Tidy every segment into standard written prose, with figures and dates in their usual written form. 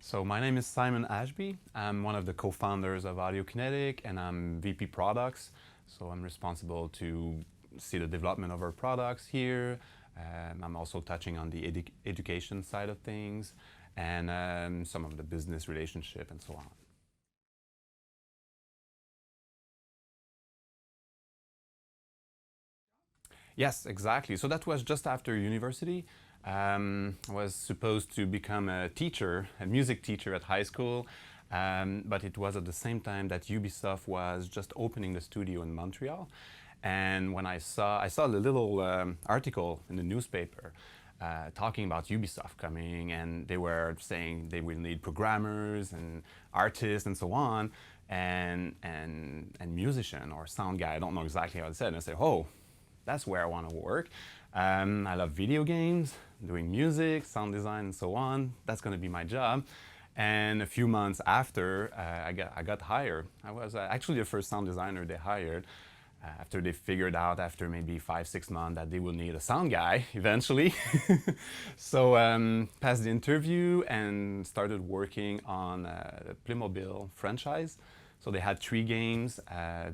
So my name is Simon Ashby. I'm one of the co-founders of Audiokinetic and I'm VP Products. So I'm responsible to see the development of our products here. I'm also touching on the education side of things and some of the business relationship and so on. Yes, exactly. So that was just after university. I was supposed to become a teacher, a music teacher at high school, but it was at the same time that Ubisoft was just opening the studio in Montreal. And when I saw the little article in the newspaper talking about Ubisoft coming, and they were saying they will need programmers and artists and so on, and musician or sound guy. I don't know exactly how it said. And I said, oh, that's where I want to work. I love video games, doing music, sound design, and so on. That's going to be my job. And a few months after, I got hired. I was actually the first sound designer they hired. After they figured out, after maybe 5-6 months, that they will need a sound guy eventually. So passed the interview and started working on the Playmobil franchise. So they had 3 games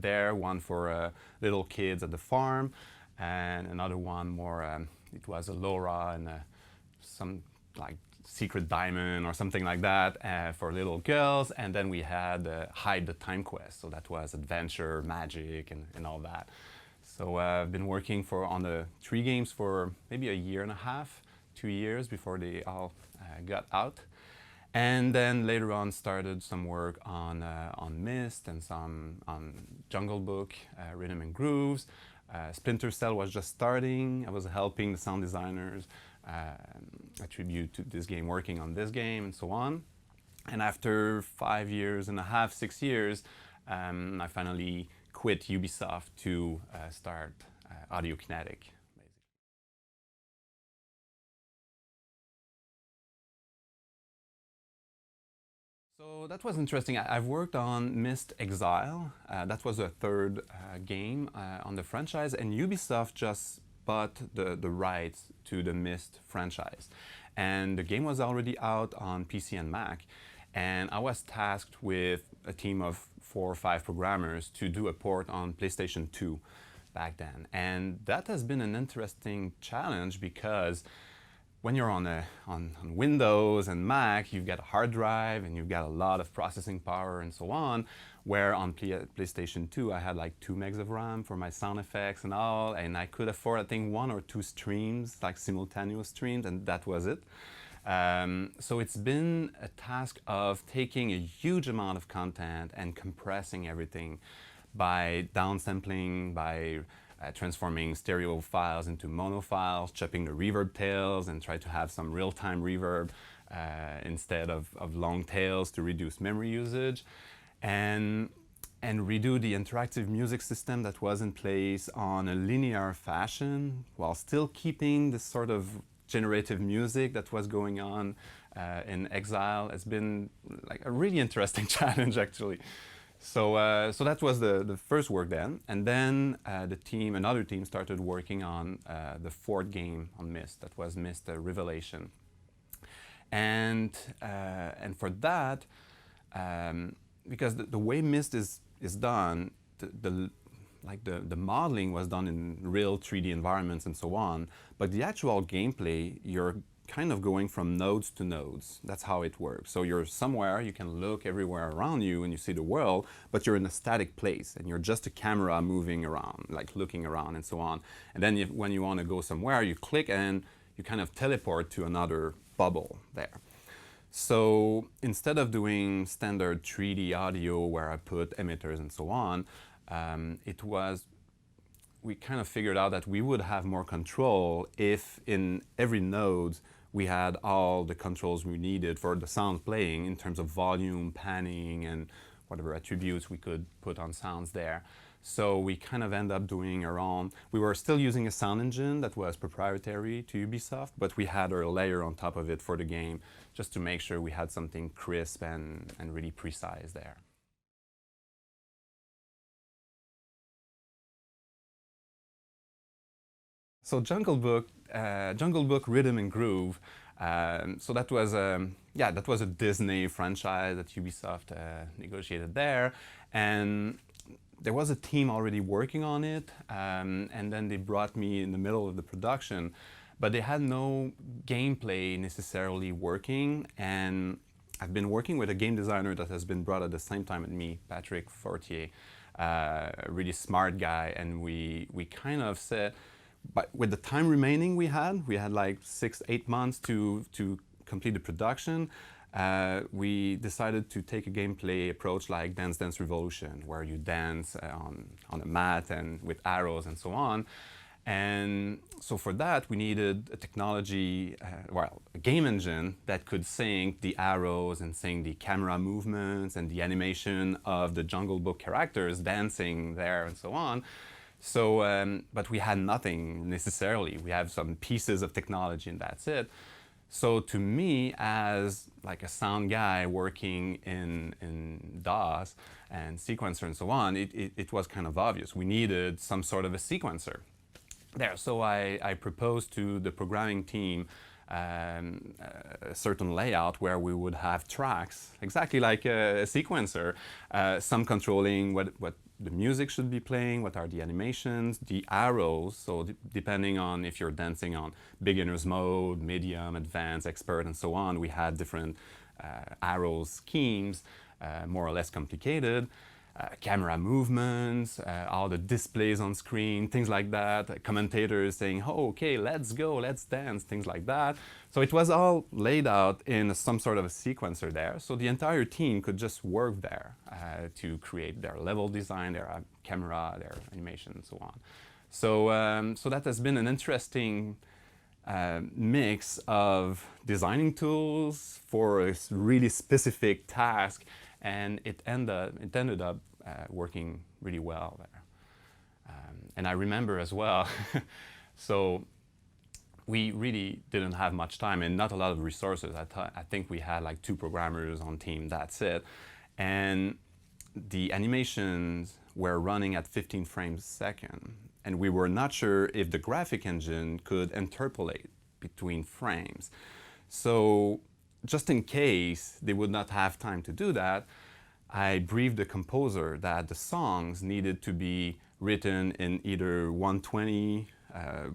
there, one for little kids at the farm, and another one more, it was a Laura and some like Secret Diamond or something like that for little girls. And then we had Hide the Time Quest. So that was adventure, magic, and all that. So I've been working on the 3 games for maybe a year and a half, 2 years before they all got out. And then later on started some work on Myst and some on Jungle Book, Rhythm and Grooves. Splinter Cell was just starting. I was helping the sound designers attribute to this game, working on this game and so on. And after 5 years and a half, 6 years, I finally quit Ubisoft to start Audiokinetic. So that was interesting. I've worked on Myst Exile. That was a third game on the franchise, and Ubisoft just bought the rights to the Myst franchise. And the game was already out on PC and Mac. And I was tasked with a team of 4 or 5 programmers to do a port on PlayStation 2 back then. And that has been an interesting challenge because when you're on Windows and Mac, you've got a hard drive and you've got a lot of processing power and so on, where on PlayStation 2 I had like 2 megs of RAM for my sound effects and all, and I could afford I think 1 or 2 streams, like simultaneous streams, and that was it. So it's been a task of taking a huge amount of content and compressing everything by downsampling, by transforming stereo files into mono files, chopping the reverb tails and try to have some real-time reverb instead of long tails to reduce memory usage, and redo the interactive music system that was in place on a linear fashion while still keeping this sort of generative music that was going on in Exile. Has been like a really interesting challenge actually. So that was the first work then, and then another team started working on the 4th game on Myst. That was Myst Revelation, and for that, because the way Myst is done, the modeling was done in real 3D environments and so on, but the actual gameplay, you're kind of going from nodes to nodes. That's how it works. So you're somewhere, you can look everywhere around you and you see the world, but you're in a static place and you're just a camera moving around, like looking around and so on. And then when you want to go somewhere, you click and you kind of teleport to another bubble there. So instead of doing standard 3D audio where I put emitters and so on, we kind of figured out that we would have more control if in every node we had all the controls we needed for the sound playing in terms of volume, panning, and whatever attributes we could put on sounds there. So we kind of end up doing our own. We were still using a sound engine that was proprietary to Ubisoft, but we had a layer on top of it for the game just to make sure we had something crisp and really precise there. So Jungle Book Rhythm and Groove. So that was yeah, that was a Disney franchise that Ubisoft negotiated there, and there was a team already working on it, and then they brought me in the middle of the production, but they had no gameplay necessarily working, and I've been working with a game designer that has been brought at the same time as me, Patrick Fortier, a really smart guy, and we kind of said, but with the time remaining we had like 6-8 months to complete the production. We decided to take a gameplay approach like Dance Dance Revolution, where you dance on a mat and with arrows and so on. And so for that, we needed a technology, well, a game engine that could sync the arrows and sync the camera movements and the animation of the Jungle Book characters dancing there and so on. So, but we had nothing necessarily. We have some pieces of technology and that's it. So to me, as like a sound guy working in DAWs and sequencer and so on, it was kind of obvious. We needed some sort of a sequencer there. So I proposed to the programming team a certain layout where we would have tracks, exactly like a sequencer, some controlling what the music should be playing, what are the animations, the arrows, so depending on if you're dancing on beginner's mode, medium, advanced, expert, and so on, we had different arrow schemes, more or less complicated. Camera movements, all the displays on screen, things like that, commentators saying, oh, okay, let's go, let's dance, things like that. So it was all laid out in some sort of a sequencer there, so the entire team could just work there to create their level design, their camera, their animation, and so on. So, so that has been an interesting mix of designing tools for a really specific task, and it ended up working really well there. And I remember as well, so we really didn't have much time and not a lot of resources. I think we had like 2 programmers on team, that's it. And the animations were running at 15 frames a second. And we were not sure if the graphic engine could interpolate between frames. So just in case they would not have time to do that, I briefed the composer that the songs needed to be written in either 120,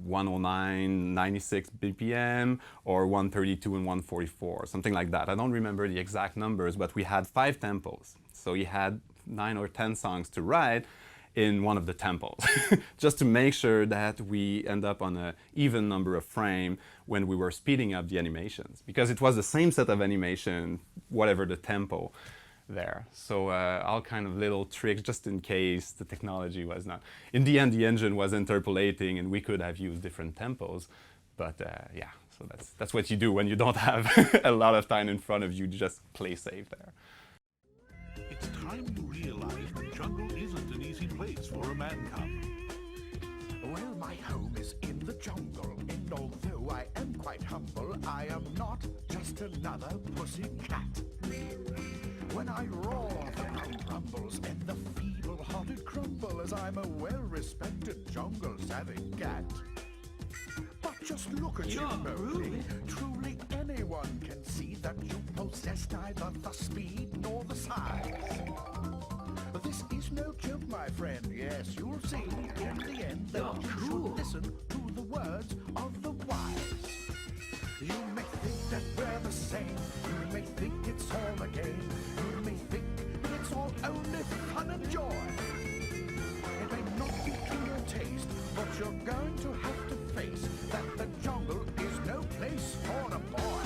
109, 96 BPM, or 132 and 144, something like that. I don't remember the exact numbers, but we had 5 tempos. So he had 9 or 10 songs to write in one of the tempos, just to make sure that we end up on an even number of frames when we were speeding up the animations, because it was the same set of animation, whatever the tempo there. So all kind of little tricks just in case the technology was not. In the end, the engine was interpolating and we could have used different tempos. But yeah, so that's what you do when you don't have a lot of time in front of you, just play safe there. It's time you realize the jungle isn't an easy place for a man cub. Well, my home is in the jungle, and although I am quite humble, I am not just another pussy cat. When I roar, the ground rumbles, and the feeble-hearted crumble, as I'm a well-respected jungle-savvy cat. But just look at you, Mowgli. Truly anyone can see that you possess neither the speed nor the size. This is no joke, my friend. Yes, you'll see in the end that you should listen to the words of the wise. You may think that we're the same. You may think it's all a game. You may think that it's all only fun and joy. It may not be to your taste, but you're going to have to face that the jungle is no place for a boy.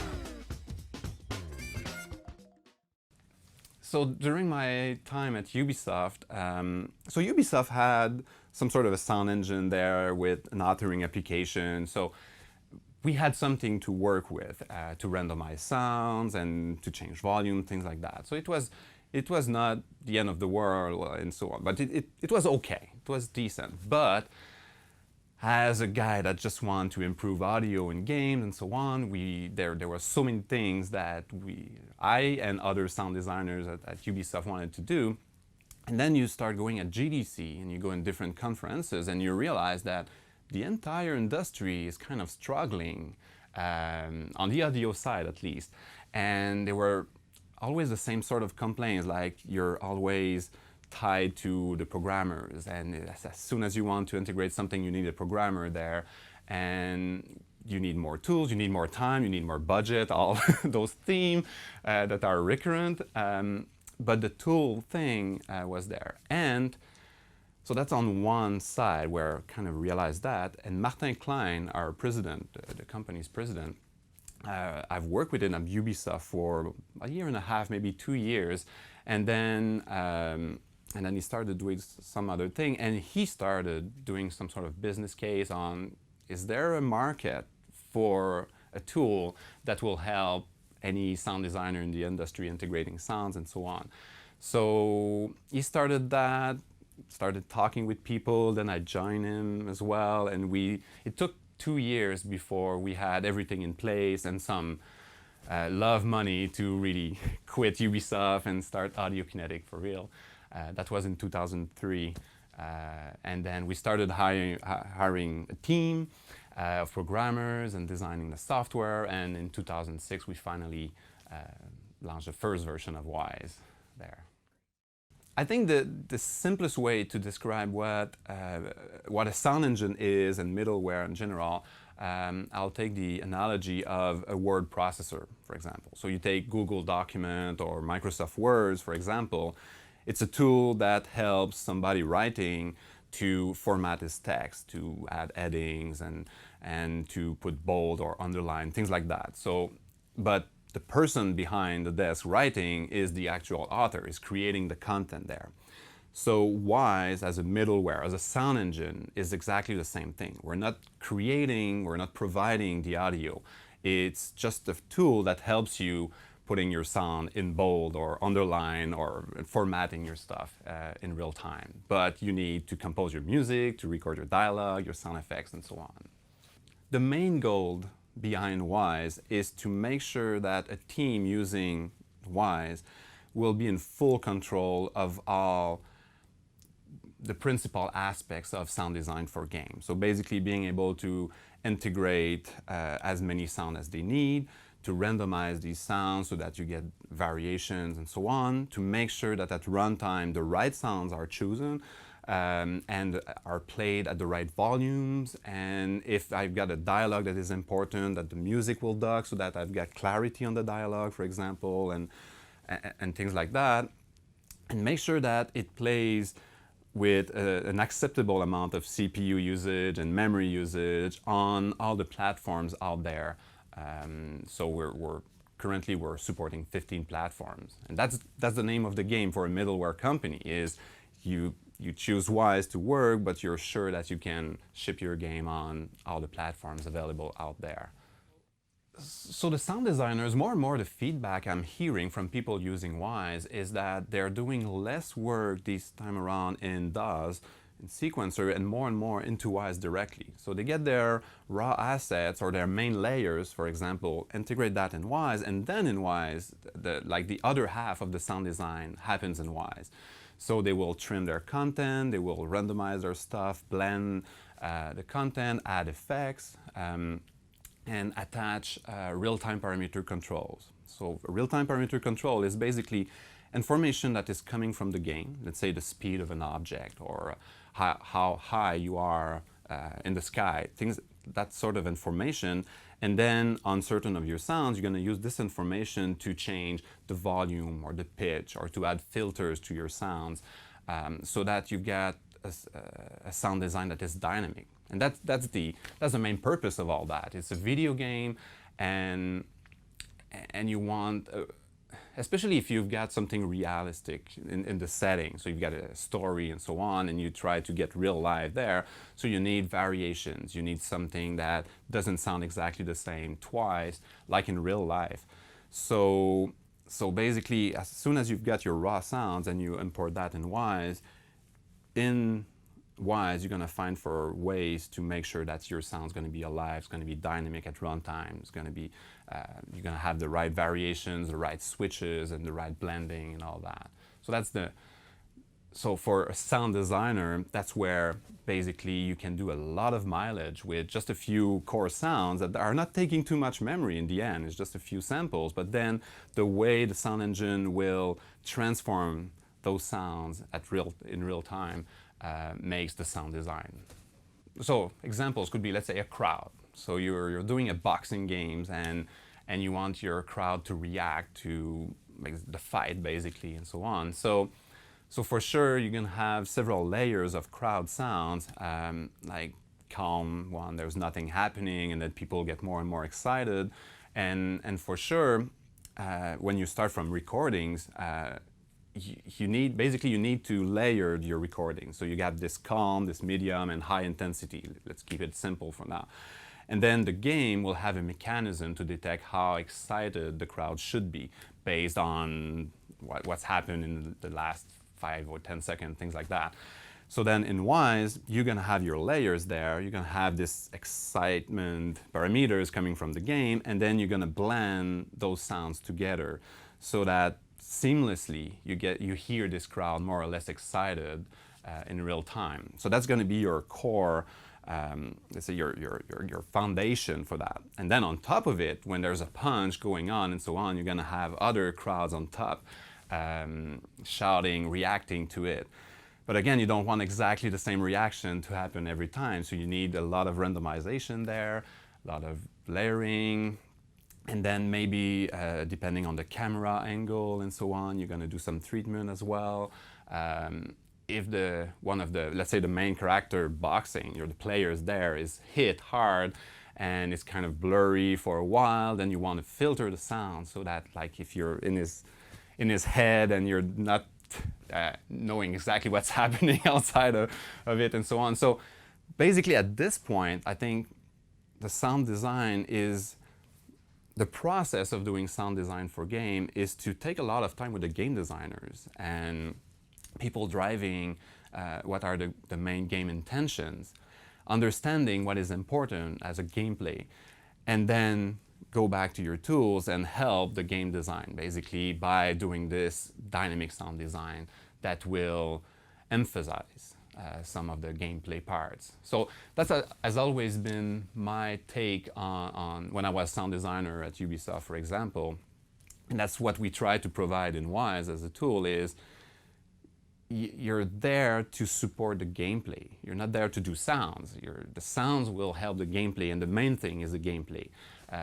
So during my time at Ubisoft, so Ubisoft had some sort of a sound engine there with an authoring application. So we had something to work with to randomize sounds and to change volume, things like that. So it was not the end of the world and so on, but it was okay. It was decent. But as a guy that just wanted to improve audio in games and so on, there were so many things that I and other sound designers at Ubisoft wanted to do. And then you start going at GDC and you go in different conferences and you realize that the entire industry is kind of struggling, on the audio side at least. And they were always the same sort of complaints, like you're always tied to the programmers, and as soon as you want to integrate something, you need a programmer there, and you need more tools, you need more time, you need more budget, all those themes that are recurrent. But the tool thing was there. And so that's on one side where I kind of realized that. And Martin Klein, our president, the company's president, I've worked with him at Ubisoft for a year and a half, maybe 2 years. And then he started doing some other thing. And he started doing some sort of business case on, is there a market for a tool that will help any sound designer in the industry integrating sounds and so on. So he started that, started talking with people, then I joined him as well, and it took 2 years before we had everything in place and some love money to really quit Ubisoft and start Audiokinetic for real. That was in 2003. And then we started hiring a team of programmers and designing the software, and in 2006 we finally launched the first version of WWise there. I think the simplest way to describe what a sound engine is and middleware in general, I'll take the analogy of a word processor, for example. So you take Google Document or Microsoft Word, for example. It's a tool that helps somebody writing to format his text, to add headings and to put bold or underline, things like that. So, but the person behind the desk writing is the actual author, is creating the content there. So WWise as a middleware, as a sound engine, is exactly the same thing. We're not providing the audio. It's just a tool that helps you putting your sound in bold or underline or formatting your stuff in real time. But you need to compose your music, to record your dialogue, your sound effects, and so on. The main goal behind WWise is to make sure that a team using WWise will be in full control of all the principal aspects of sound design for games. So basically being able to integrate as many sounds as they need, to randomize these sounds so that you get variations and so on, to make sure that at runtime the right sounds are chosen and are played at the right volumes. And if I've got a dialogue that is important, that the music will duck so that I've got clarity on the dialogue, for example, and things like that. And make sure that it plays with an acceptable amount of CPU usage and memory usage on all the platforms out there. So we're currently supporting 15 platforms, and that's the name of the game for a middleware company. Is you choose WWise to work, but you're sure that you can ship your game on all the platforms available out there. So the sound designers, more and more the feedback I'm hearing from people using WWise is that they're doing less work this time around in DAWs, in Sequencer, and more into WWise directly. So they get their raw assets or their main layers, for example, integrate that in WWise, and then in WWise, the other half of the sound design happens in WWise. So they will trim their content, they will randomize their stuff, blend the content, add effects, and attach real-time parameter controls. So real-time parameter control is basically information that is coming from the game, let's say the speed of an object or how high you are in the sky, that sort of information. And then on certain of your sounds, you're going to use this information to change the volume or the pitch or to add filters to your sounds so that you get a sound design that is dynamic. And that's the main purpose of all that. It's a video game, and you want, especially if you've got something realistic in the setting, so you've got a story and so on, and you try to get real life there, so you need variations. You need something that doesn't sound exactly the same twice, like in real life. So basically, as soon as you've got your raw sounds and you import that in WWise, you're going to find for ways to make sure that your sound's going to be alive, it's going to be dynamic at runtime, it's going to be, you're going to have the right variations, the right switches, and the right blending and all that. So so for a sound designer, that's where basically you can do a lot of mileage with just a few core sounds that are not taking too much memory in the end. It's just a few samples, but then the way the sound engine will transform those sounds in real time makes the sound design. So examples could be, let's say, a crowd. So you're doing a boxing games and you want your crowd to react to the fight basically and so on. So for sure, you're gonna have several layers of crowd sounds, like calm one, there's nothing happening, and then people get more and more excited. And for sure, when you start from recordings, you need to layer your recording. So you got this calm, this medium, and high intensity. Let's keep it simple for now. And then the game will have a mechanism to detect how excited the crowd should be based on what's happened in the last 5 or 10 seconds, things like that. So then in WWise, you're gonna have your layers there, you're gonna have this excitement parameters coming from the game, and then you're gonna blend those sounds together so that seamlessly you hear this crowd more or less excited in real time. So that's gonna be your core, let's say your foundation for that. And then on top of it, when there's a punch going on and so on, you're gonna have other crowds on top shouting, reacting to it. But again, you don't want exactly the same reaction to happen every time. So you need a lot of randomization there, a lot of layering, and then maybe depending on the camera angle and so on, you're gonna do some treatment as well. If let's say the main character boxing, the players there is hit hard and it's kind of blurry for a while, then you want to filter the sound so that like if you're in his head and you're not knowing exactly what's happening outside of it and so on. So basically at this point, I think the sound design is, the process of doing sound design for game is to take a lot of time with the game designers and people driving what are the main game intentions, understanding what is important as a gameplay, and then go back to your tools and help the game design basically by doing this dynamic sound design that will emphasize some of the gameplay parts. So that's has always been my take on when I was sound designer at Ubisoft, for example, and that's what we try to provide in WWise as a tool is you're there to support the gameplay. You're not there to do sounds. The sounds will help the gameplay, and the main thing is the gameplay.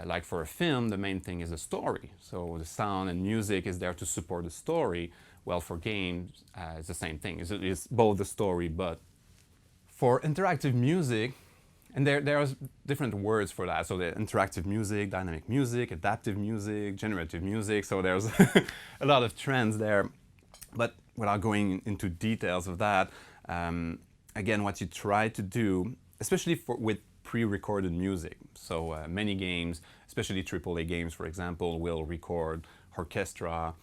Like for a film, the main thing is a story. So the sound and music is there to support the story. Well, for games, it's the same thing. It's both the story, but for interactive music, and there are different words for that. So the interactive music, dynamic music, adaptive music, generative music. So there's a lot of trends there. But without going into details of that, again, what you try to do, especially with pre-recorded music. So many games, especially AAA games, for example, will record orchestra,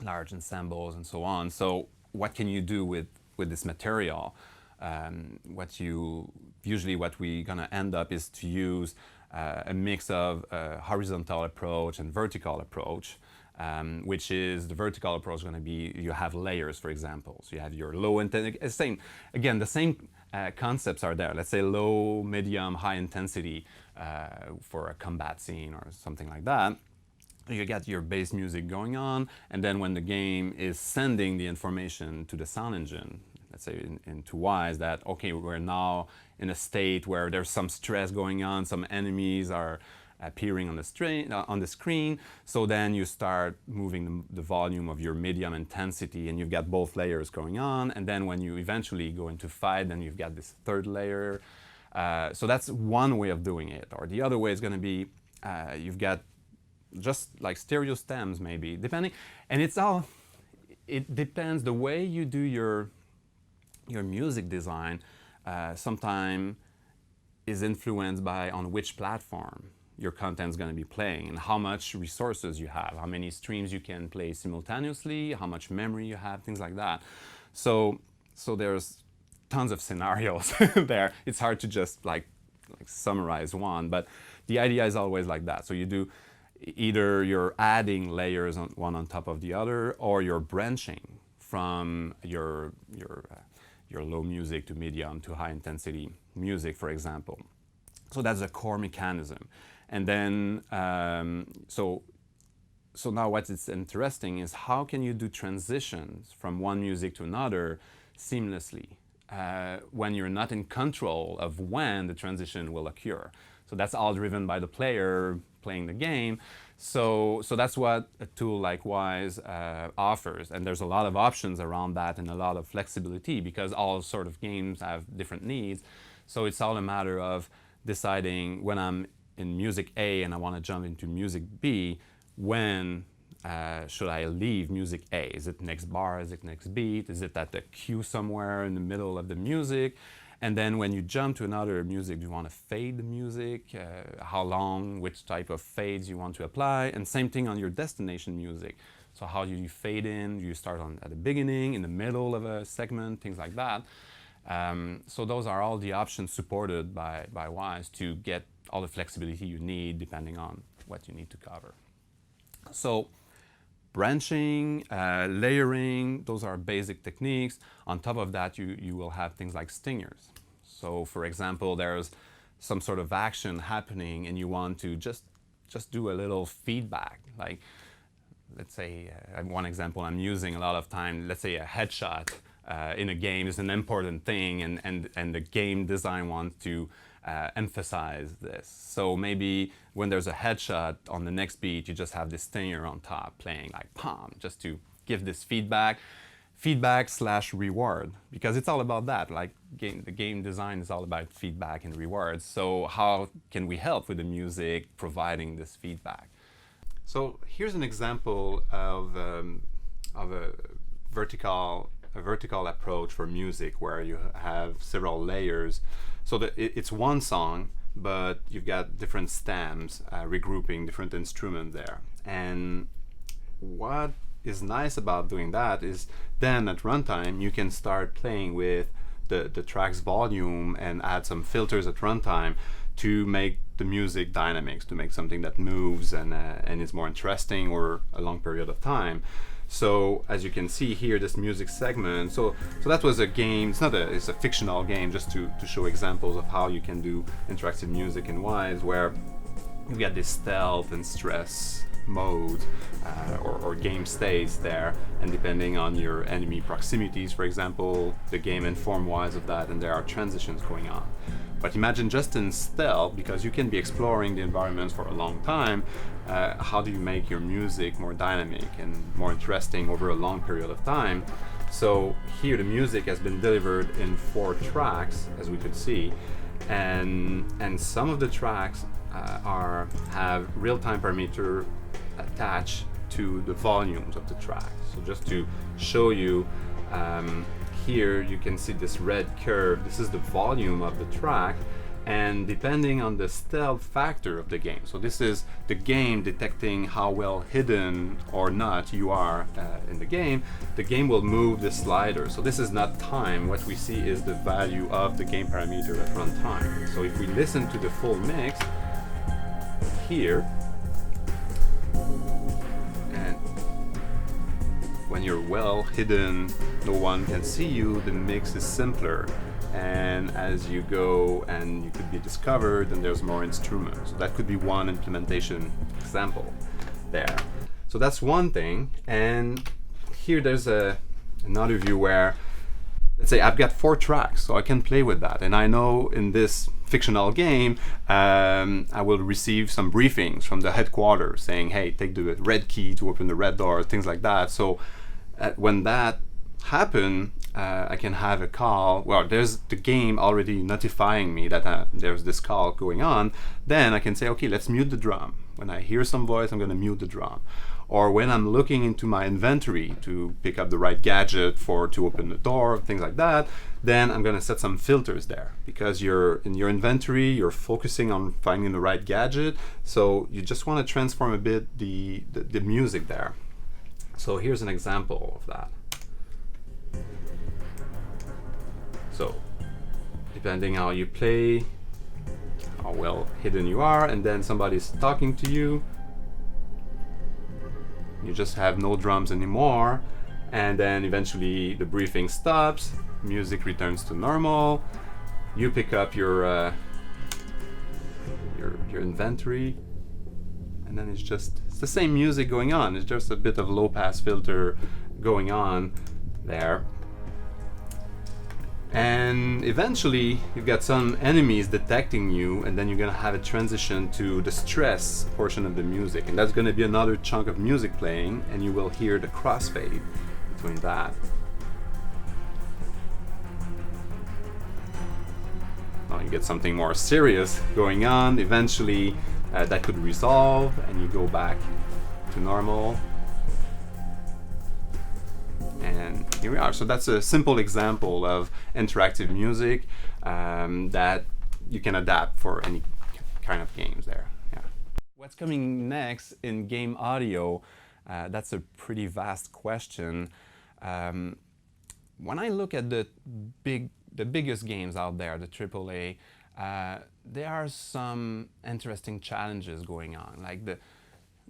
large ensembles, and so on. So what can you do with this material? What we're gonna end up is to use a mix of horizontal approach and vertical approach. Which is the vertical approach going to be, you have layers, for example. So you have your low intensity, the same concepts are there. Let's say low, medium, high intensity for a combat scene or something like that. You got your bass music going on, and then when the game is sending the information to the sound engine, let's say into WWise, that, okay, we're now in a state where there's some stress going on, some enemies are appearing on the screen. So then you start moving the volume of your medium intensity, and you've got both layers going on. And then when you eventually go into fight, then you've got this third layer. So that's one way of doing it. Or the other way is going to be you've got just like stereo stems, maybe, depending. And it depends. The way you do your music design sometimes is influenced by on which platform your content is going to be playing and how much resources you have, how many streams you can play simultaneously, how much memory you have, things like that. So there's tons of scenarios there. It's hard to just like summarize one, but the idea is always like that. So you do either you're adding layers one on top of the other, or you're branching from your low music to medium to high intensity music, for example. So that's a core mechanism. And then, so now what is interesting is how can you do transitions from one music to another seamlessly when you're not in control of when the transition will occur. So that's all driven by the player playing the game. So that's what a tool like WWise offers. And there's a lot of options around that and a lot of flexibility because all sort of games have different needs. So it's all a matter of deciding when I'm in music A and I want to jump into music B, when should I leave music A? Is it next bar? Is it next beat? Is it at the cue somewhere in the middle of the music? And then when you jump to another music, do you want to fade the music? How long, which type of fades you want to apply? And same thing on your destination music. So how do you fade in? Do you start at the beginning, in the middle of a segment, things like that? So those are all the options supported by WWise to get all the flexibility you need depending on what you need to cover. So branching, layering, those are basic techniques. On top of that, you will have things like stingers. So for example, there's some sort of action happening and you want to just do a little feedback. Like, let's say, one example I'm using a lot of time, let's say a headshot in a game is an important thing and the game design wants to emphasize this. So maybe when there's a headshot on the next beat, you just have this stinger on top playing like pom, just to give this feedback / reward, because it's all about that. Like the game design is all about feedback and rewards. So how can we help with the music providing this feedback? So here's an example of a vertical approach for music where you have several layers. So it's one song, but you've got different stems regrouping different instruments there. And what is nice about doing that is then at runtime you can start playing with the track's volume and add some filters at runtime to make the music dynamics, to make something that moves and is more interesting over a long period of time. So as you can see here, this music segment, so that was a game. It's a fictional game just to show examples of how you can do interactive music in WWise, where you get this stealth and stress mode or game states there, and depending on your enemy proximities, for example, the game informs WWise of that, and there are transitions going on. But imagine just in stealth, because you can be exploring the environments for a long time, how do you make your music more dynamic and more interesting over a long period of time? So here the music has been delivered in 4 tracks, as we could see, and some of the tracks have real-time parameter attached to the volumes of the track. So just to show you, here you can see this red curve. This is the volume of the track, and depending on the stealth factor of the game, so this is the game detecting how well hidden or not you are in the game will move the slider. So this is not time. What we see is the value of the game parameter at runtime. So if we listen to the full mix here, and when you're well hidden, no one can see you, the mix is simpler. And as you go and you could be discovered, and there's more instruments. So that could be one implementation example there. So that's one thing. And here there's another view where, let's say I've got 4 tracks, so I can play with that. And I know in this fictional game, I will receive some briefings from the headquarters saying, hey, take the red key to open the red door, things like that. So when that happen, I can have a call. Well, there's the game already notifying me that there's this call going on. Then I can say, okay, let's mute the drum. When I hear some voice, I'm going to mute the drum. Or when I'm looking into my inventory to pick up the right gadget to open the door, things like that, then I'm going to set some filters there, because you're in your inventory, you're focusing on finding the right gadget. So you just want to transform a bit the music there. So here's an example of that. So depending how you play, how well hidden you are, and then somebody's talking to you, you just have no drums anymore, and then eventually the briefing stops, music returns to normal, you pick up your inventory, and then it's the same music going on. It's just a bit of low pass filter going on there. And eventually you've got some enemies detecting you, and then you're gonna have a transition to the stress portion of the music, and that's gonna be another chunk of music playing, and you will hear the crossfade between that. Now you get something more serious going on. Eventually that could resolve, and you go back to normal. And here we are. So that's a simple example of interactive music that you can adapt for any kind of games there. Yeah. What's coming next in game audio? That's a pretty vast question. When I look at the biggest games out there, the AAA, there are some interesting challenges going on. Like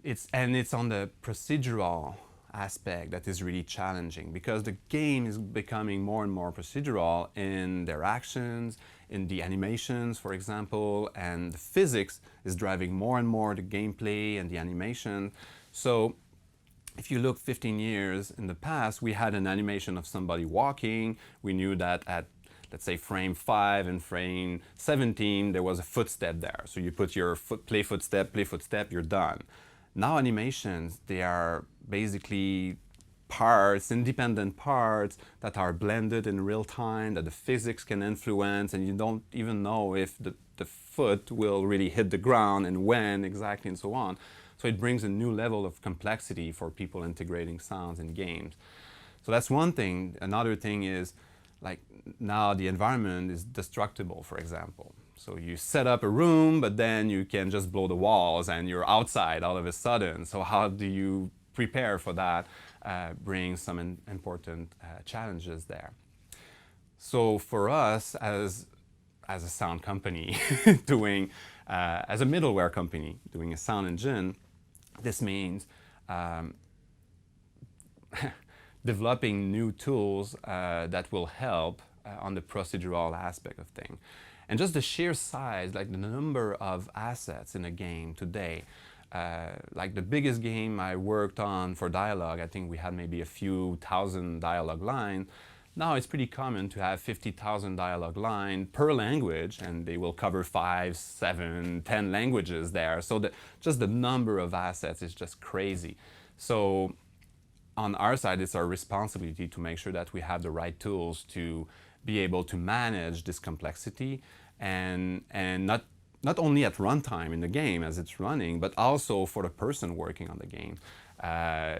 it's on the procedural aspect that is really challenging, because the game is becoming more and more procedural in their actions, in the animations, for example, and the physics is driving more and more the gameplay and the animation. So if you look 15 years in the past, we had an animation of somebody walking. We knew that at, let's say, frame 5 and frame 17, there was a footstep there. So you put your play footstep, you're done. Now animations, they are basically parts, independent parts that are blended in real time, that the physics can influence, and you don't even know if the foot will really hit the ground and when exactly, and so on. So it brings a new level of complexity for people integrating sounds in games. So that's one thing. Another thing is, like, now the environment is destructible, for example. So you set up a room, but then you can just blow the walls and you're outside all of a sudden. So how do you prepare for that? Brings some important challenges there. So for us as a sound company doing, as a middleware company doing a sound engine, this means developing new tools that will help on the procedural aspect of things. And just the sheer size, like the number of assets in a game today, like the biggest game I worked on for dialogue, I think we had maybe a few thousand dialogue lines. Now it's pretty common to have 50,000 dialogue lines per language, and they will cover 5, 7, 10 languages there. So just the number of assets is just crazy. So on our side, it's our responsibility to make sure that we have the right tools to be able to manage this complexity, and not only at runtime in the game as it's running, but also for the person working on the game.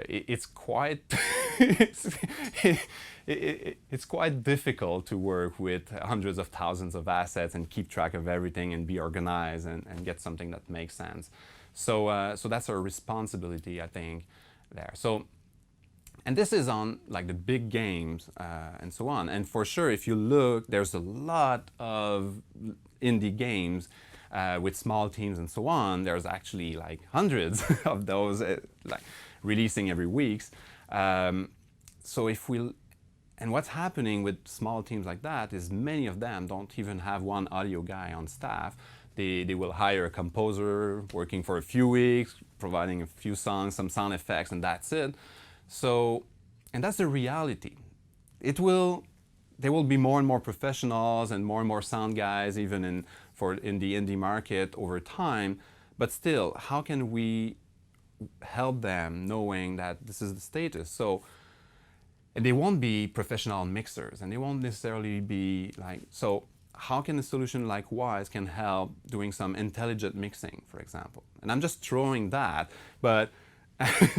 It's quite it's quite difficult to work with hundreds of thousands of assets and keep track of everything and be organized and get something that makes sense. So so that's our responsibility, I think, there. So. And this is on like the big games and so on. And for sure, if you look, there's a lot of indie games with small teams and so on. There's actually like hundreds of those like releasing every week. So if we, and what's happening with small teams like that is many of them don't even have one audio guy on staff. They will hire a composer working for a few weeks, providing a few songs, some sound effects, and that's it. So, and that's the reality. There will be more and more professionals and more sound guys, even in the indie market over time. But still, how can we help them knowing that this is the status? So, and they won't be professional mixers, and they won't necessarily be like, so how can a solution like WWise can help doing some intelligent mixing, for example? And I'm just throwing that, but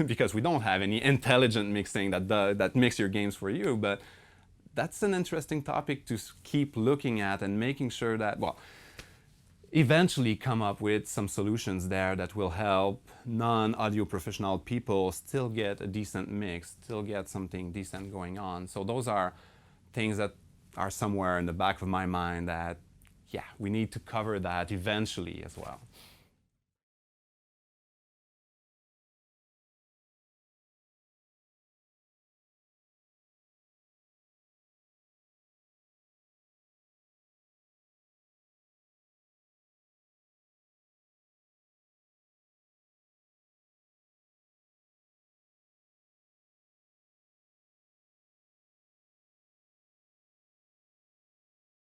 because we don't have any intelligent mixing that mix your games for you, but that's an interesting topic to keep looking at and making sure that, well, eventually come up with some solutions there that will help non-audio professional people still get a decent mix, still get something decent going on. So those are things that are somewhere in the back of my mind that, yeah, we need to cover that eventually as well.